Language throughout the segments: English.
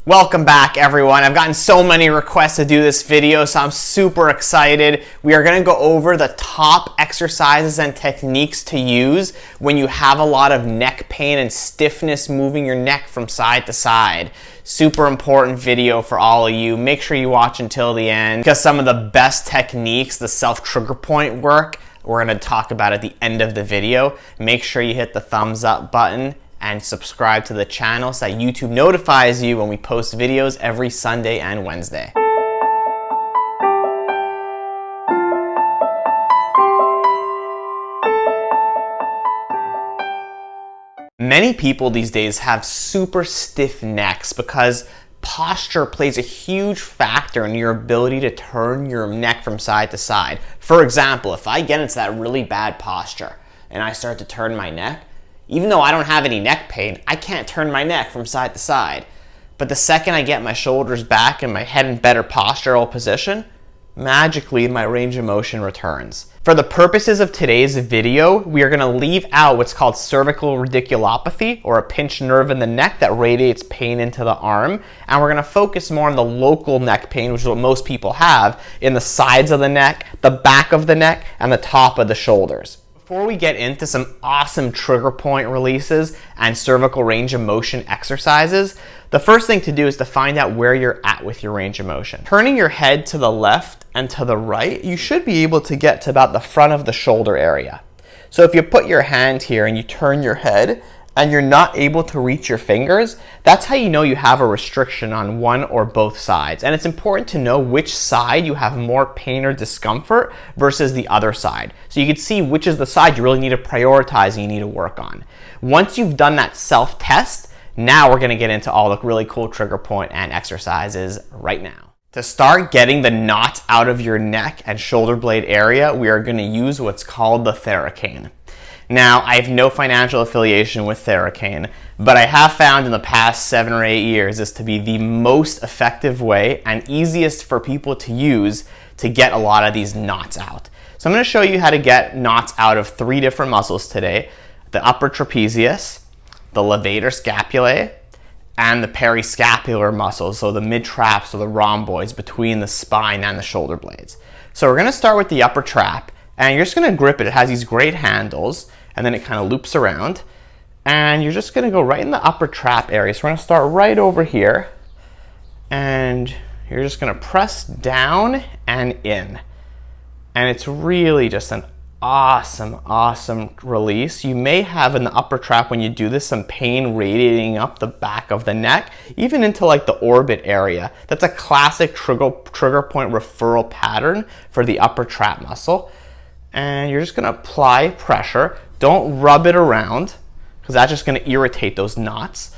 Welcome back, everyone. I've gotten so many requests to do this video, so I'm super excited. We are going to go over the top exercises and techniques to use when you have a lot of neck pain and stiffness moving your neck from side to side. Super important video for all of you. Make sure you watch until the end because some of the best techniques, the self-trigger point work, we're going to talk about at the end of the video. Make sure you hit the thumbs up button and subscribe to the channel so that YouTube notifies you when we post videos every Sunday and Wednesday. Many people these days have super stiff necks because posture plays a huge factor in your ability to turn your neck from side to side. For example, if I get into that really bad posture and I start to turn my neck, even though I don't have any neck pain, I can't turn my neck from side to side. But the second I get my shoulders back and my head in better postural position, magically my range of motion returns. For the purposes of today's video, we are going to leave out what's called cervical radiculopathy, or a pinched nerve in the neck that radiates pain into the arm. And we're going to focus more on the local neck pain, which is what most people have, in the sides of the neck, the back of the neck, and the top of the shoulders. Before we get into some awesome trigger point releases and cervical range of motion exercises, the first thing to do is to find out where you're at with your range of motion. Turning your head to the left and to the right, you should be able to get to about the front of the shoulder area. So if you put your hand here and you turn your head and you're not able to reach your fingers, that's how you know you have a restriction on one or both sides. And it's important to know which side you have more pain or discomfort versus the other side. So you can see which is the side you really need to prioritize and you need to work on. Once you've done that self-test, now we're gonna get into all the really cool trigger point and exercises right now. To start getting the knots out of your neck and shoulder blade area, we are gonna use what's called the Theracane. Now, I have no financial affiliation with Theracane, but I have found in the past 7 or 8 years this to be the most effective way and easiest for people to use to get a lot of these knots out. So I'm going to show you how to get knots out of 3 different muscles today: the upper trapezius, the levator scapulae, and the peri-scapular muscles, so the mid-traps or the rhomboids between the spine and the shoulder blades. So we're going to start with the upper trap, and you're just going to grip it. It has these great handles, and then it kind of loops around. And you're just going to go right in the upper trap area. So we're going to start right over here. And you're just going to press down and in. And it's really just an awesome, awesome release. You may have in the upper trap when you do this some pain radiating up the back of the neck, even into like the orbit area. That's a classic trigger point referral pattern for the upper trap muscle. And you're just going to apply pressure. Don't rub it around because that's just going to irritate those knots.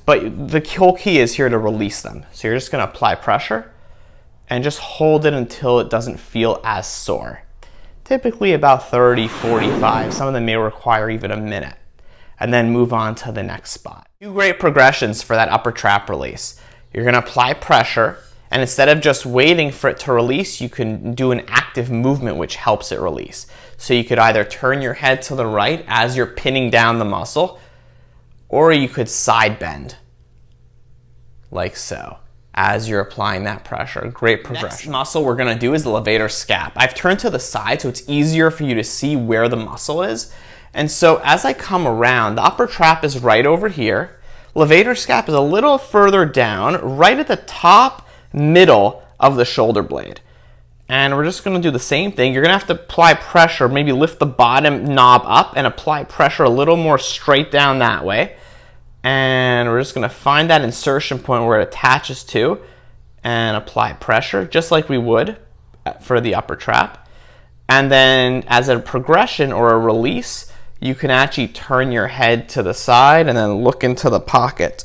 But the whole key is here to release them. So you're just going to apply pressure and just hold it until it doesn't feel as sore. Typically about 30, 45. Some of them may require even a minute. And then move on to the next spot. 2 great progressions for that upper trap release. You're going to apply pressure, and instead of just waiting for it to release, you can do an active movement which helps it release. So you could either turn your head to the right as you're pinning down the muscle, or you could side bend, like so, as you're applying that pressure. Great progression. Next muscle we're gonna do is the levator scap. I've turned to the side so it's easier for you to see where the muscle is. And so as I come around, the upper trap is right over here. Levator scap is a little further down, right at the top middle of the shoulder blade. And we're just going to do the same thing. You're going to have to apply pressure, maybe lift the bottom knob up and apply pressure a little more straight down that way. And we're just going to find that insertion point where it attaches to and apply pressure just like we would for the upper trap. And then as a progression or a release, you can actually turn your head to the side and then look into the pocket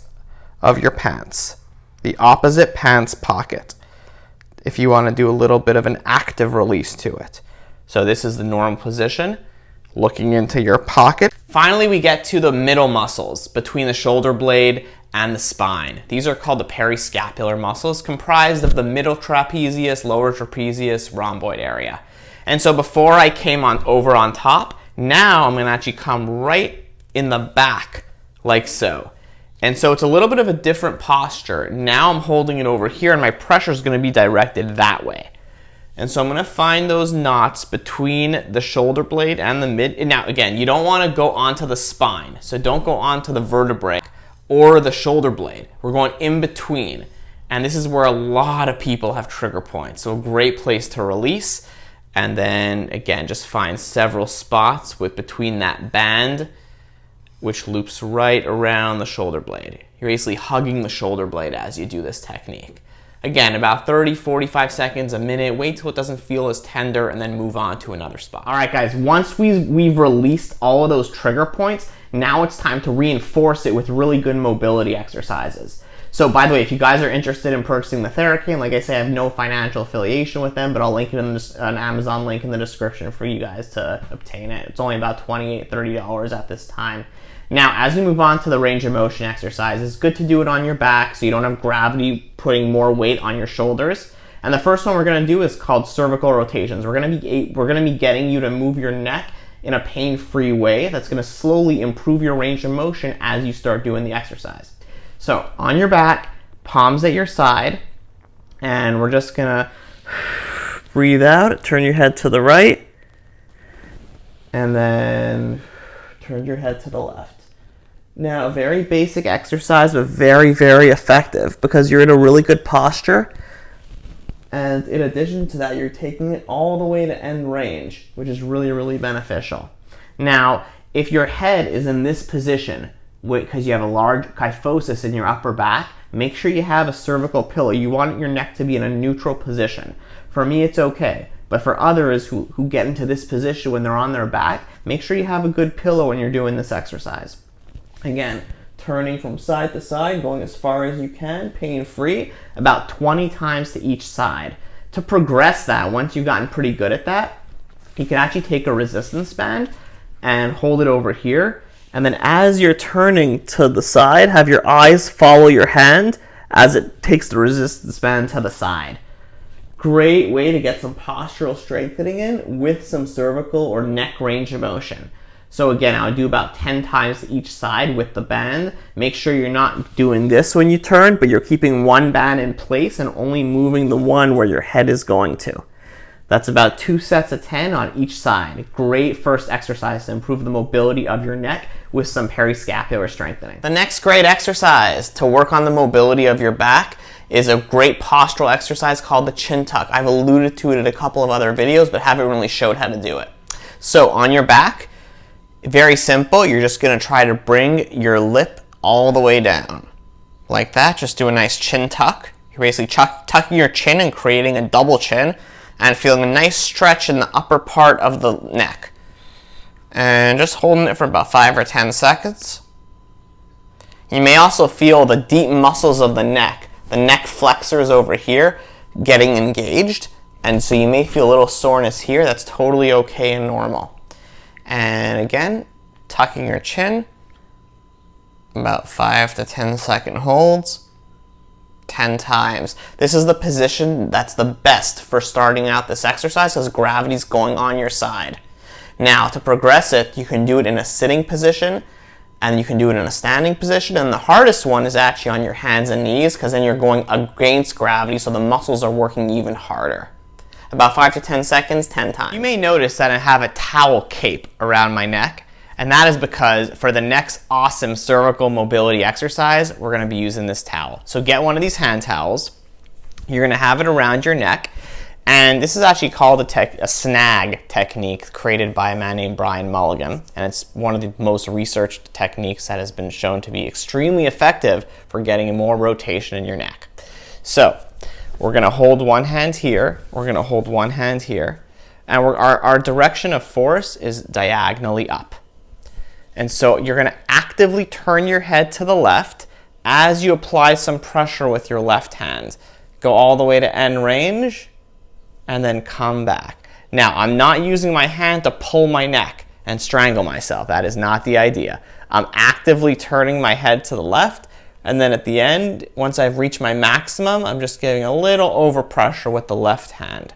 of your pants. The opposite pants pocket, if you want to do a little bit of an active release to it. So this is the normal position, looking into your pocket. Finally, we get to the middle muscles between the shoulder blade and the spine. These are called the peri-scapular muscles, comprised of the middle trapezius, lower trapezius, rhomboid area. And so before I came over on top, now I'm going to actually come right in the back, like so. And so it's a little bit of a different posture. Now I'm holding it over here and my pressure is going to be directed that way. And so I'm going to find those knots between the shoulder blade and the mid. And now again, you don't want to go onto the spine. So don't go onto the vertebrae or the shoulder blade. We're going in between. And this is where a lot of people have trigger points. So a great place to release. And then again, just find several spots with between that band, which loops right around the shoulder blade. You're basically hugging the shoulder blade as you do this technique. Again, about 30, 45 seconds, a minute. Wait till it doesn't feel as tender and then move on to another spot. All right, guys, once we've released all of those trigger points, now it's time to reinforce it with really good mobility exercises. So by the way, if you guys are interested in purchasing the Theracane, like I say, I have no financial affiliation with them, but I'll link it in an Amazon link in the description for you guys to obtain it. It's only about $28, $30 at this time. Now, as we move on to the range of motion exercise, it's good to do it on your back so you don't have gravity putting more weight on your shoulders. And the first one we're going to do is called cervical rotations. We're going to be getting you to move your neck in a pain-free way that's going to slowly improve your range of motion as you start doing the exercise. So on your back, palms at your side, and we're just going to breathe out, turn your head to the right, and then turn your head to the left. Now, a very basic exercise, but very, very effective because you're in a really good posture. And in addition to that, you're taking it all the way to end range, which is really, really beneficial. Now, if your head is in this position, because you have a large kyphosis in your upper back, make sure you have a cervical pillow. You want your neck to be in a neutral position. For me, it's okay. But for others who get into this position when they're on their back, make sure you have a good pillow when you're doing this exercise. Again, turning from side to side, going as far as you can, pain-free, about 20 times to each side. To progress that, once you've gotten pretty good at that, you can actually take a resistance band and hold it over here. And then as you're turning to the side, have your eyes follow your hand as it takes the resistance band to the side. Great way to get some postural strengthening in with some cervical or neck range of motion. So again, I'll do about 10 times each side with the band. Make sure you're not doing this when you turn, but you're keeping one band in place and only moving the one where your head is going to. That's about 2 sets of 10 on each side. Great first exercise to improve the mobility of your neck with some peri-scapular strengthening. The next great exercise to work on the mobility of your back is a great postural exercise called the chin tuck. I've alluded to it in a couple of other videos, but haven't really showed how to do it. So on your back, very simple, you're just gonna try to bring your lip all the way down. Like that, just do a nice chin tuck. You're basically tucking your chin and creating a double chin and feeling a nice stretch in the upper part of the neck. And just holding it for about 5 or 10 seconds. You may also feel the deep muscles of the neck flexors over here getting engaged, and so you may feel a little soreness here. That's totally okay and normal. And again, tucking your chin, about 5 to 10 second holds, 10 times. This is the position that's the best for starting out this exercise because gravity's going on your side. Now, to progress it, you can do it in a sitting position, and you can do it in a standing position, and the hardest one is actually on your hands and knees because then you're going against gravity, so the muscles are working even harder. About 5 to 10 seconds, 10 times. You may notice that I have a towel cape around my neck, and that is because for the next awesome cervical mobility exercise, we're going to be using this towel. So get one of these hand towels. You're going to have it around your neck, and this is actually called a snag technique created by a man named Brian Mulligan, and it's one of the most researched techniques that has been shown to be extremely effective for getting more rotation in your neck. So we're going to hold one hand here, we're going to hold one hand here, and our direction of force is diagonally up. And so you're going to actively turn your head to the left as you apply some pressure with your left hand. Go all the way to end range, and then come back. Now, I'm not using my hand to pull my neck and strangle myself. That is not the idea. I'm actively turning my head to the left, and then at the end, once I've reached my maximum, I'm just giving a little overpressure with the left hand.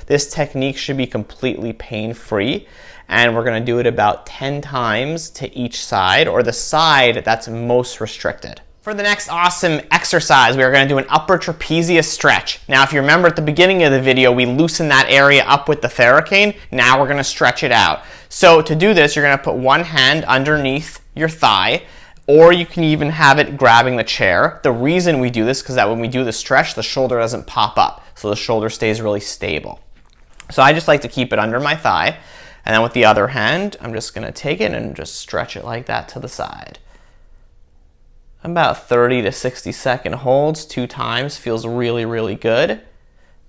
This technique should be completely pain-free, and we're going to do it about 10 times to each side, or the side that's most restricted. For the next awesome exercise, we are going to do an upper trapezius stretch. Now, if you remember at the beginning of the video, we loosened that area up with the Theracane. Now we're going to stretch it out. So to do this, you're going to put one hand underneath your thigh, or you can even have it grabbing the chair. The reason we do this is because that when we do the stretch, the shoulder doesn't pop up. So the shoulder stays really stable. So I just like to keep it under my thigh. And then with the other hand, I'm just going to take it and just stretch it like that to the side. About 30 to 60 second holds 2 times, feels really, really good.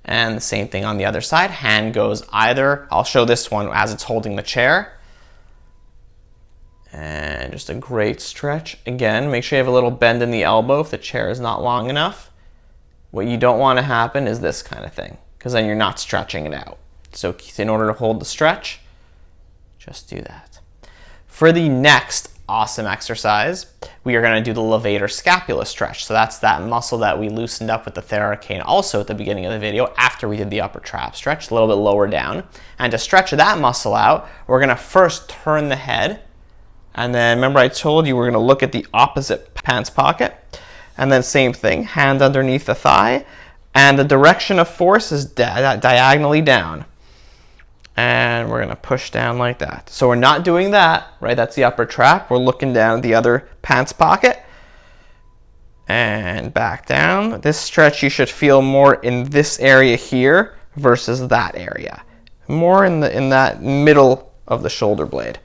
And the same thing on the other side. Hand goes either, I'll show this one as it's holding the chair. And just a great stretch. Again, make sure you have a little bend in the elbow if the chair is not long enough. What you don't want to happen is this kind of thing, because then you're not stretching it out. So in order to hold the stretch, just do that. For the next awesome exercise, we are going to do the levator scapula stretch. So that's that muscle that we loosened up with the Theracane also at the beginning of the video after we did the upper trap stretch, a little bit lower down. And to stretch that muscle out, we're going to first turn the head. And then remember I told you we're going to look at the opposite pants pocket. And then same thing, hand underneath the thigh. And the direction of force is diagonally down. And we're going to push down like that. So we're not doing that, right? That's the upper trap. We're looking down at the other pants pocket. And back down. This stretch you should feel more in this area here versus that area. More in that middle of the shoulder blade.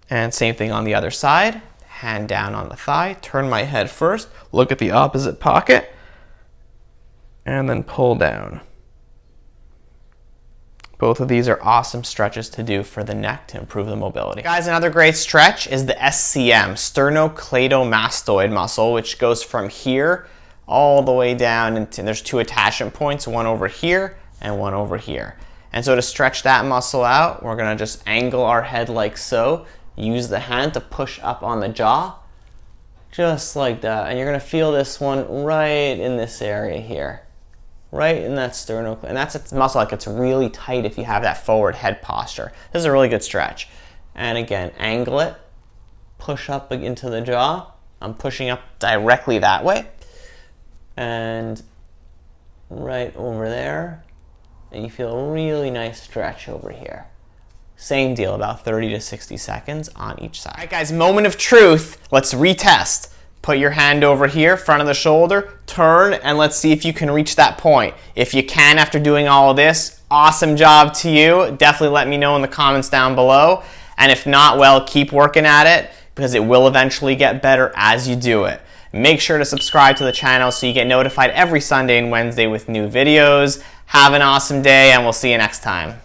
And same thing on the other side. Hand down on the thigh. Turn my head first. Look at the opposite pocket. And then pull down. Both of these are awesome stretches to do for the neck to improve the mobility. Guys, another great stretch is the SCM, sternocleidomastoid muscle, which goes from here all the way down, and there's 2 attachment points, one over here and one over here. And so to stretch that muscle out, we're gonna just angle our head like so, use the hand to push up on the jaw, just like that. And you're gonna feel this one right in this area here. Right in that sternocleidomastoid, and that's a muscle that gets really tight if you have that forward head posture. This is a really good stretch. And again, angle it, push up into the jaw. I'm pushing up directly that way. And right over there. And you feel a really nice stretch over here. Same deal, about 30 to 60 seconds on each side. All right, guys, moment of truth. Let's retest. Put your hand over here, front of the shoulder, turn, and let's see if you can reach that point. If you can after doing all of this, awesome job to you. Definitely let me know in the comments down below. And if not, well, keep working at it because it will eventually get better as you do it. Make sure to subscribe to the channel so you get notified every Sunday and Wednesday with new videos. Have an awesome day, and we'll see you next time.